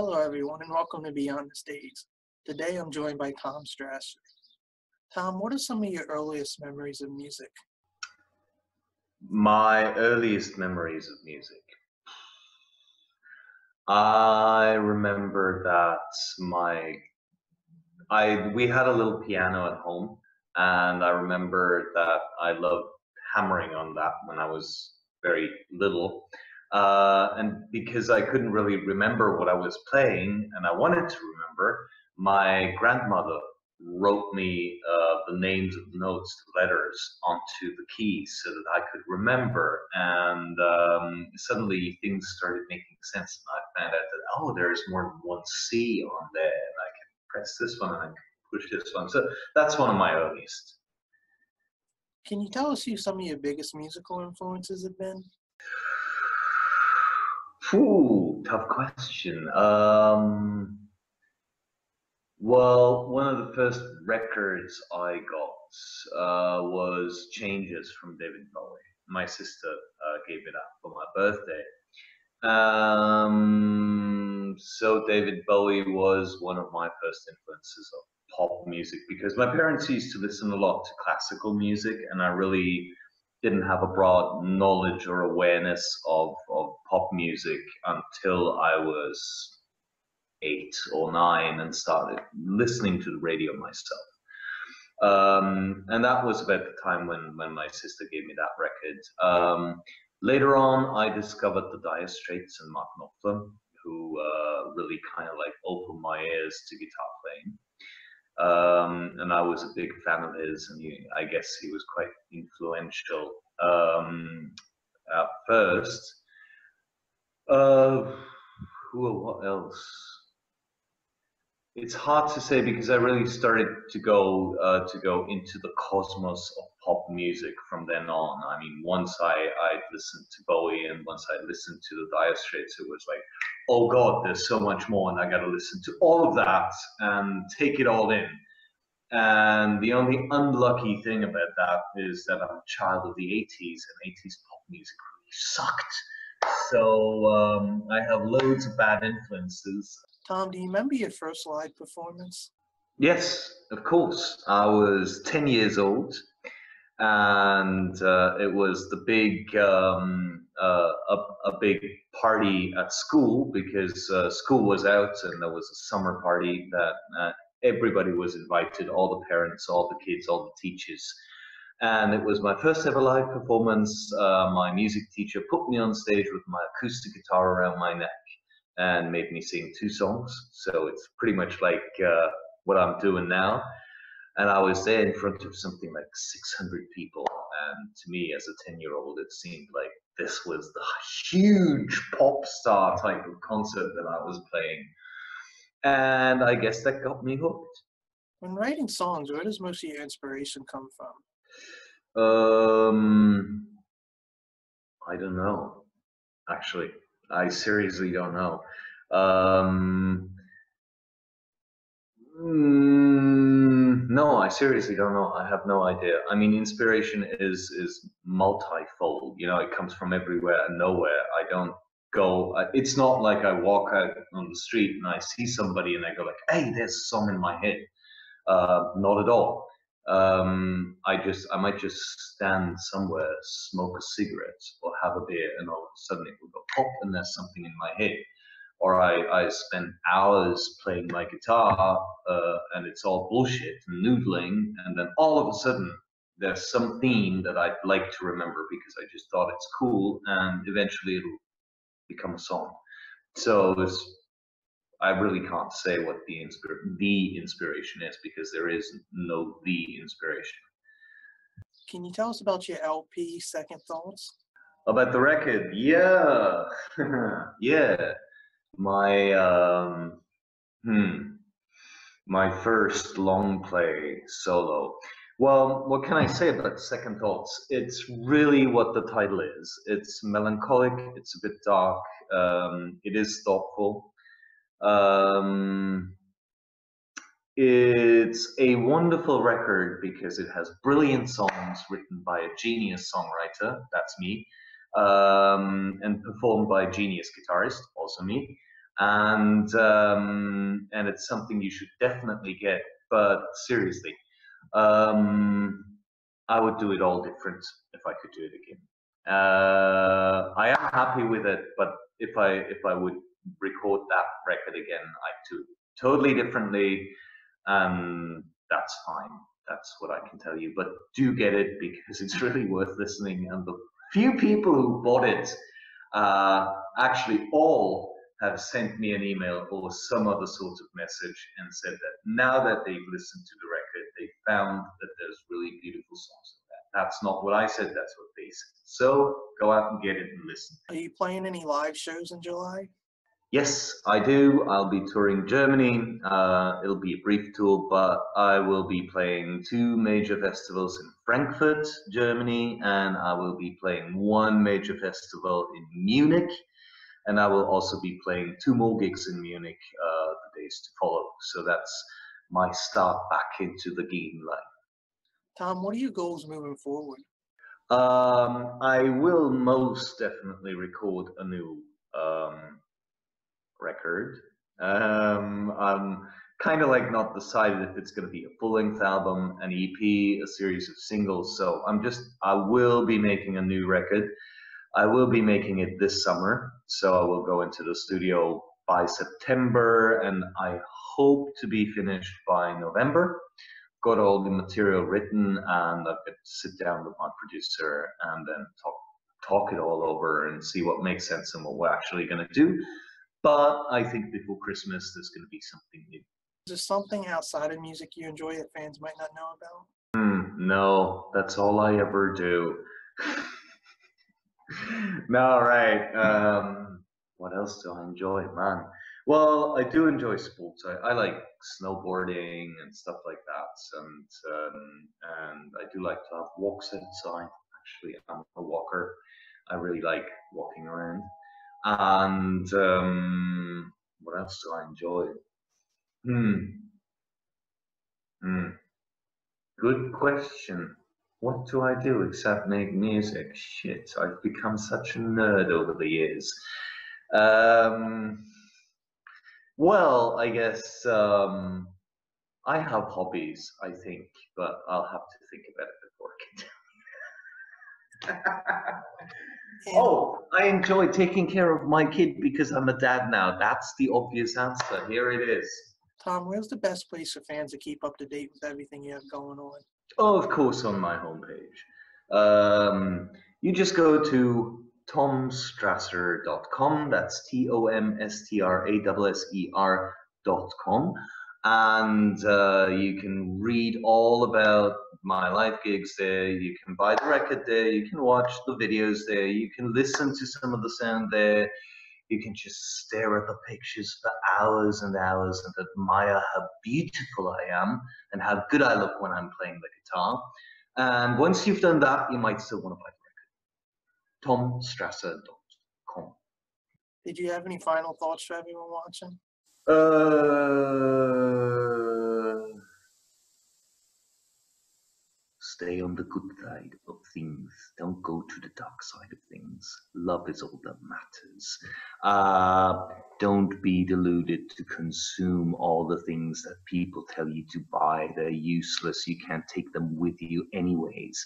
Hello everyone and welcome to Beyond the Stage. Today I'm joined by Tom Strasser. Tom, what are some of your earliest memories of music? My earliest memories of music. I remember that we had a little piano at home, and I remember that I loved hammering on that when I was very little. And because I couldn't really remember what I was playing, and I wanted to remember, my grandmother wrote me the names of notes, letters onto the keys so that I could remember. And suddenly things started making sense, and I found out that, oh, there's more than one C on there, and I can press this one and I can push this one. So that's one of my earliest. Can you tell us who some of your biggest musical influences have been? Ooh, tough question. Well, one of the first records I got was Changes from David Bowie. My sister gave it out for my birthday. So David Bowie was one of my first influences of pop music, because my parents used to listen a lot to classical music, and I really didn't have a broad knowledge or awareness of pop music until I was 8 or 9 and started listening to the radio myself. And that was about the time when my sister gave me that record. Later on, I discovered the Dire Straits and Mark Knopfler, who really kind of like opened my ears to guitar playing. And I was a big fan of his, and I guess he was quite influential at first. What else? It's hard to say, because I really started to go into the cosmos of pop music from then on. I mean, once I listened to Bowie, and once I listened to the Dire Straits, it was like, oh God, there's so much more, and I got to listen to all of that and take it all in. And the only unlucky thing about that is that I'm a child of the 80s, and 80s pop music really sucked. So I have loads of bad influences. Tom, do you remember your first live performance? Yes, of course. I was 10 years old, and it was the big a big party at school, because school was out and there was a summer party that everybody was invited, all the parents, all the kids, all the teachers. And it was my first ever live performance. My music teacher put me on stage with my acoustic guitar around my neck and made me sing 2 songs. So it's pretty much like what I'm doing now. And I was there in front of something like 600 people. And to me, as a 10-year-old, it seemed like this was the huge pop star type of concert that I was playing. And I guess that got me hooked. When writing songs, where does most of your inspiration come from? I don't know, actually. I seriously don't know. No, I seriously don't know. I have no idea. I mean, inspiration is multifold. You know, it comes from everywhere and nowhere. I don't go. It's not like I walk out on the street and I see somebody and I go like, "Hey, there's a song in my head." Not at all. I might just stand somewhere, smoke a cigarette, or have a beer, and all of a sudden it will go pop, and there's something in my head. Or I spend hours playing my guitar, and it's all bullshit and noodling, and then all of a sudden there's some theme that I'd like to remember because I just thought it's cool, and eventually it'll become a song. So I really can't say what the inspiration is, because there is no the inspiration. Can you tell us about your LP, Second Thoughts? About the record? Yeah. Yeah. My first long play solo. Well, what can I say about Second Thoughts? It's really what the title is. It's melancholic, it's a bit dark, it is thoughtful. It's a wonderful record because it has brilliant songs written by a genius songwriter, that's me, and performed by a genius guitarist, also me. and it's something you should definitely get. But seriously, I would do it all different if I could do it again. I am happy with it, but if I would record that record again, I'd do it totally differently, and that's fine. That's what I can tell you. But do get it because it's really worth listening. And the few people who bought it, actually all have sent me an email or some other sort of message and said that now that they've listened to the record, they found that there's really beautiful songs in that. That's not what I said, that's what they said. So go out and get it and listen. Are you playing any live shows in July? Yes, I do. I'll be touring Germany. It'll be a brief tour, but I will be playing 2 major festivals in Frankfurt, Germany, and I will be playing 1 major festival in Munich. And I will also be playing 2 more gigs in Munich the days to follow. So that's my start back into the gigging life. Tom, what are your goals moving forward? I will most definitely record a new record. I'm kind of like not decided if it's going to be a full-length album, an EP, a series of singles. So I will be making a new record. I will be making it this summer. So I will go into the studio by September, and I hope to be finished by November. Got all the material written, and I've got to sit down with my producer and then talk it all over and see what makes sense and what we're actually going to do. But I think before Christmas, there's going to be something new. Is there something outside of music you enjoy that fans might not know about? No, that's all I ever do. No, right. What else do I enjoy, man? Well, I do enjoy sports. I like snowboarding and stuff like that, and I do like to have walks outside. Actually, I'm a walker. I really like walking around. And what else do I enjoy? Good question. What do I do except make music? Shit, I've become such a nerd over the years. Well, I guess I have hobbies, I think, but I'll have to think about it before I can tell you. Oh, I enjoy taking care of my kid because I'm a dad now. That's the obvious answer. Here it is. Tom, where's the best place for fans to keep up to date with everything you have going on? Oh, of course, on my homepage. You just go to tomstrasser.com. That's TOMSTRASSER.com. And you can read all about my live gigs there. You can buy the record there. You can watch the videos there. You can listen to some of the sound there. You can just stare at the pictures for hours and hours and admire how beautiful I am and how good I look when I'm playing the guitar. And once you've done that, you might still want to buy the record. TomStrasser.com. Did you have any final thoughts for everyone watching? Stay on the good side of things. Don't go to the dark side of things. Love is all that matters. Don't be deluded to consume all the things that people tell you to buy. They're useless. You can't take them with you anyways.